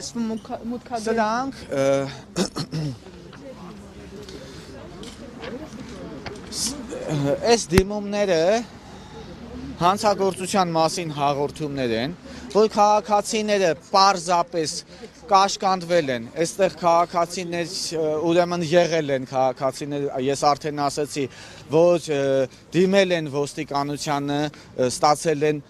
Սրանք այս դիմումները հանցագործության մասին հաղորդումներ են, որ քաղաքացիները պարզապես կաշկանդվել են, այստեղ քաղաքացիներ ուրեմն եղել են քաղաքացիներ, ես արդեն ասացի, որ դիմել են ոստիկանությանը, ստացել են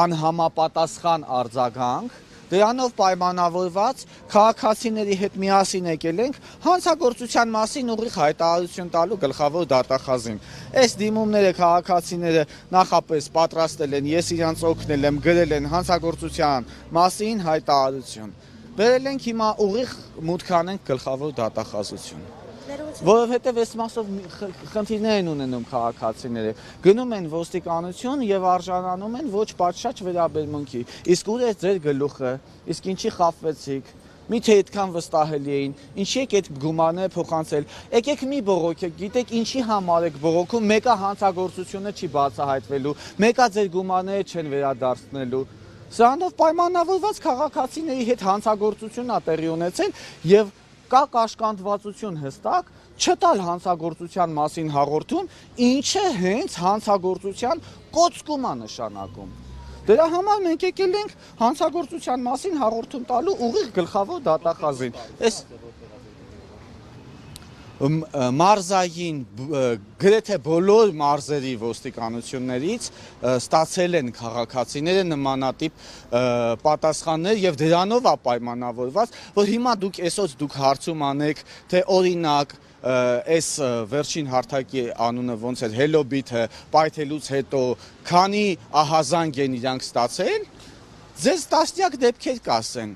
անհամապատասխան արձագանք, դրանով պայմանավորված քաղաքացիների հետ միասին եկել ենք հանցագործության մասին ուղիղ հայտարարություն տալու գլխավոր դատախազին։ Այս դիմումները քաղաքացիները նախապես պատրաստել են, ես իրանց օգնել եմ, գրել են հանցագործության մասին հայտարարություն։ Բերել ենք հիմա ուղիղ մուտք անենք գլխավոր դատախազություն։ Որովհետև այս մասով խնդիրներ են ունենում քաղաքացիները, գնում են ոստիկանություն եւ արժանանում են ոչ պատշաճ վերաբերմունքի։ Իսկ ուր է ձեր գլուխը, իսկ ինչի խաբվեցիք, միթե այդքան վստահելի էին, ինչի եք այդ գումարները փոխանցել։ Եկեք մի բողոքեք, գիտեք ինչի համար եք բողոքում, մեկը հանցագործությունը չի բացահայտվելու, մեկը ձեր գումարները չեն վերադարձնելու։ Սրանով պայմանավորված քաղաքացիների հետ հանցագործություն է տեղի ունեցել եւ կա կաշկանդվածություն հստակ չտալ հանցագործության մասին հաղորդում, ինչը հենց հանցագործության կոծկում է նշանակում։ Դրա համար մենք եկել ենք հանցագործության մասին հաղորդում տալու ուղիղ գլխավոր դատախազին։ Այս մարզային գրեթե բոլոր մարզերի ոստիկանություններից ստացել են քաղաքացիները նմանատիպ պատասխաններ եւ դրանով է պայմանավորված, որ հիմա դուք հարցում անեք, թե օրինակ այս վերջին հարթակի անունը ոնց էր Hello-Bit-ը պայթելուց հետո քանի ահազանգ են իրանք ստացել, ձեզ տասնյակ դեպքեր կասեն։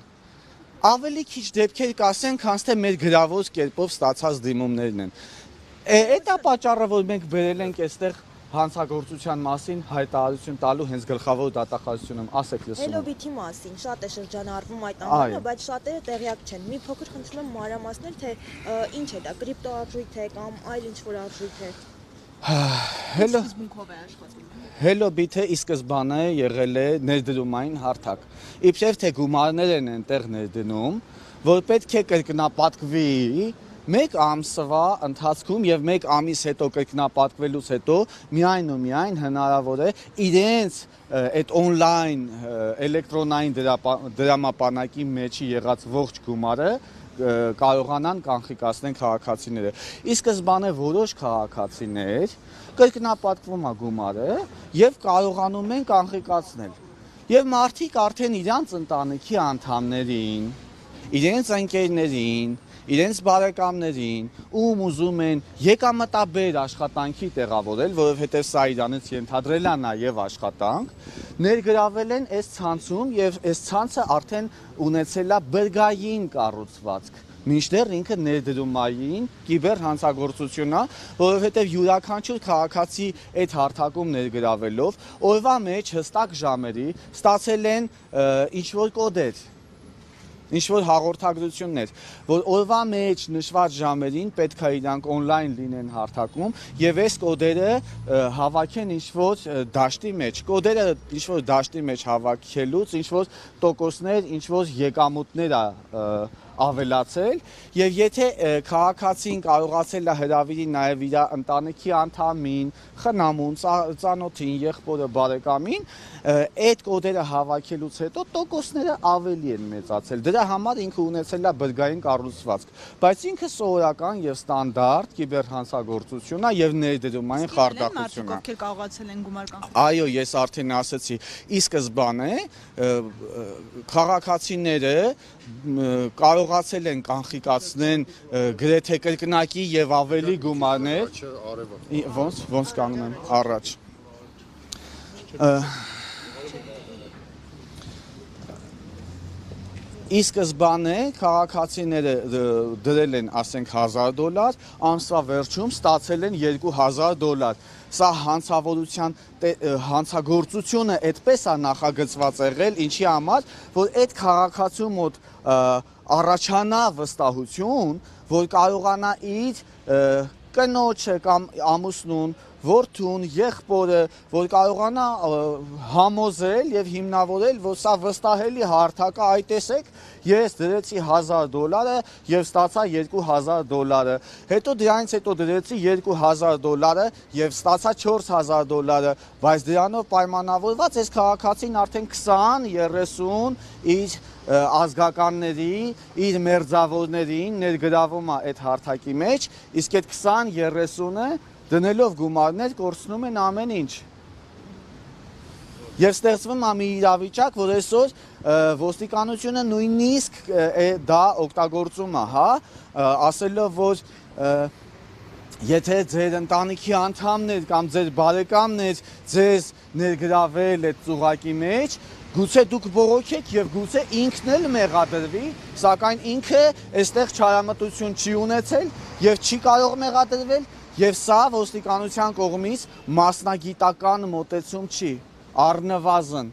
Ավելի քիչ դեպքեր կասեն, քան թե մեր գրավոր կերպով ստացած դիմումներն են։ Այդ է պատճառը, որ մենք բերել ենք այստեղ հանցագործության մասին հայտարարություն տալու հենց գլխավոր դատախազությունում, ասեք լսում։ Hello-Bit-ի մասին շատ է շրջանառվում այդ անունը, բայց շատերը տեղյակ չեն։ Մի փոքր խնդրում եմ մանրամասնել, թե ինչ է դա, կրիպտո արժույթ է կամ այլ ինչ-որ արժույթ է։ Hello-Bit-ը ի սկզբանե եղել է ներդրումային հարթակ։ Իբրև թե գումարներ են այնտեղ ներդնում, որ պետք է կրկնապատկվի մեկ ամսվա ընթացքում եւ մեկ ամիս հետո կրկնապատկվելուց հետո միայն ու միայն հնարավոր է իրենց այդ on-line էլեկտրոնային դրամապանակի մեջի եղած ողջ գումարը կարողանան կանխիկացնել քաղաքացիները։ Ի սկզբանե որոշ քաղաքացիներ կրկնապատկվում է գումարը եւ կարողանում են կանխիկացնել։ Եվ մարդիկ արդեն իրանց ընտանիքի անդամներին, իրենց ընկերներին, իրենց բարեկամներին, ում ուզում են եկամտաբեր աշխատանքի տեղավորել, որովհետև սա իրանից ենթադրել է նաև աշխատանք, ներգրավել են այս ցանցում եւ այս ցանցը արդեն ունեցել է բրգային կառուցվածք։ Մինչդեռ ինքը ներդրումային կիբեր հանցագործություն է, որովհետև յուրաքանչյուր քաղաքացի այդ հարթակում ներգրավելով օրվա մեջ հստակ ժամերի ստացել են ինչ-որ կոդեր, ինչ-որ հաղորդագրություններ, որ օրվա մեջ նշված ժամերին պետք է իրանք on-line լինեն հարթակում եւ այս կոդերը հավաքեն ինչ-որ դաշտի մեջ։ Կոդերը ինչ-որ դաշտի մեջ հավաքելուց ինչ-որ տոկոսներ, ինչ-որ եկամուտներ ավելացել եւ եթե քաղաքացին կարողացել է հրավիրի նաեւ իր ընտանիքի անդամին, խնամուն, ծանոթին, եղբորը, բարեկամին, այդ կոդերը հավաքելուց հետո տոկոսները ավելի են մեծացել։ Դրա համար ինքը ունեցել է բրգային կառուցվածք, բայց ինքը սովորական եւ ստանդարտ կիբերհանցագործություն է եւ ներդրումային խարդախություն է։ Ովքեր կարողացել են գումար կանխել։ Այո, ես արդեն ասացի, ի սկզբանե քաղաքացիները կարողացել են կանխիկացնեն գրեթե կրկնակի եւ ավելի գումարներ։ Ոնց կանգնում եմ առաջ։ Ի սկզբանե քաղաքացիները դրել են, ասենք, $1000, ամսվա վերջում ստացել են $2000։ Սա հանցագործությունը այդպես է նախագծված եղել, ինչի համար, որ այդ քաղաքացու մոտ առաջանա վստահություն, որ կարողանա իր կնոջը կամ ամուսնուն որդուն, եղբորը, որ կարողանա համոզել եւ հիմնավորել, որ սա վստահելի հարթակ է, այ տեսեք, ես դրեցի $1000 եւ ստացա $2000, հետո դրանից հետո դրեցի $2000 եւ ստացա $4000, բայց դրանով պայմանավորված այս քաղաքացին արդեն 20-30 իր ազգականների, իր մերձավորներին ներգրավում է այդ հարթակի մեջ, իսկ այդ 20-30-ը դնելով գումարներ կորցնում են ամեն ինչ։ Եվ ստեղծվում է մի իրավիճակ, որ այսօր ոստիկանությունը նույնիսկ դա օգտագործում է, հա, ասելով, որ եթե ձեր ընտանիքի անդամներ կամ ձեր բարեկամներ ձեզ ներգրավել այդ ծուղակի մեջ, գուցե դուք բողոքեք եւ գուցե ինքն էլ մեղադրվի, սակայն ինքը այստեղ չարամտություն չի ունեցել եւ չի կարող մեղադրվել, եւ սա ոստիկանության կողմից մասնագիտական մոտեցում չի, առնվազն։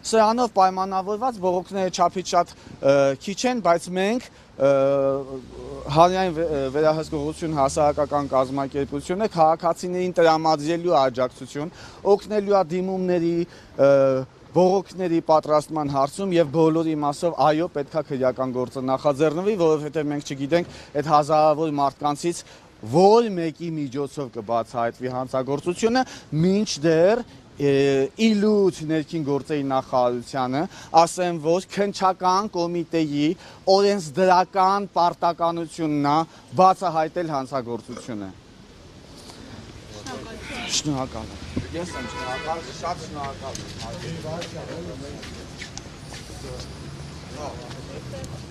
Սրանով պայմանավորված բողոքները չափից շատ քիչ են, բայց մենք հանրային վերահսկողություն հասարակական կազմակերպությունը քաղաքացիներին տրամադրելու աջակցություն, օգնելու է դիմումների, բողոքների պատրաստման հարցում եւ բոլորի մասով այո պետքա քրեական գործը նախաձեռնվի, որովհետեւ մենք չգիտենք այդ հազարավոր մարդկանցից որ մեկի միջոցով կբացահայտվի հանցագործությունը, մինչդեռ իլուց ներքին գործերի նախարարությանը ասեմ, որ քննչական կոմիտեի օրենսդրական պարտականությունն է բացահայտել հանցագործությունը։ Շնորհակալ եմ։ Ես եմ շնորհակալ, շատ շնորհակալ եմ։